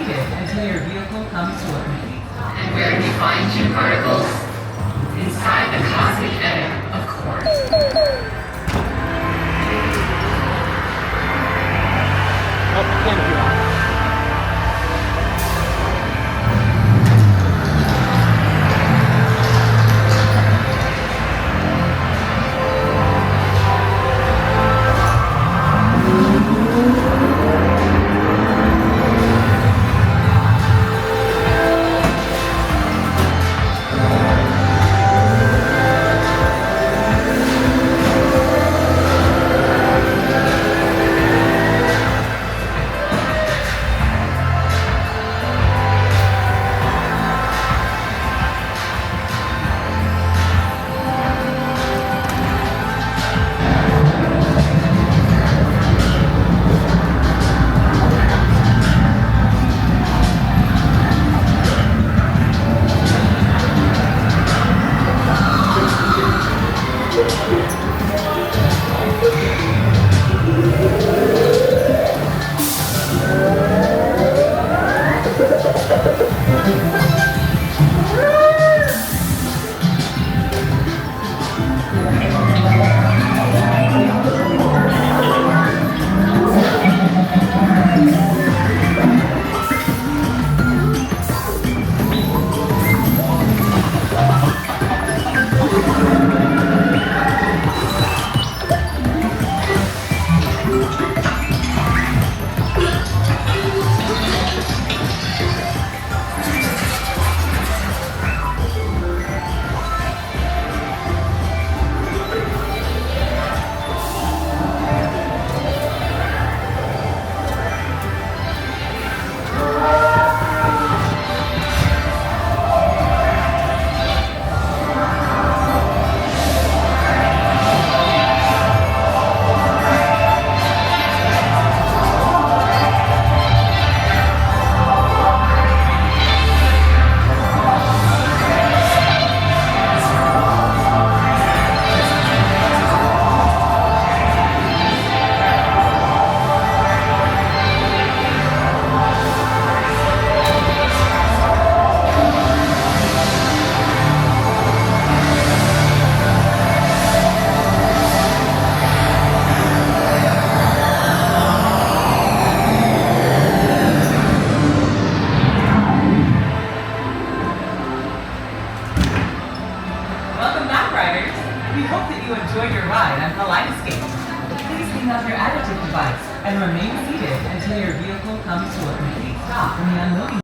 seated until your vehicle comes to a complete stop. And where do you find two particles? Inside the cosmic egg, of course. Welcome back, riders. We hope that you enjoyed your ride on Kaleidoscape. Please hang up your additive device and remain seated until your vehicle comes to a complete stop in the unloading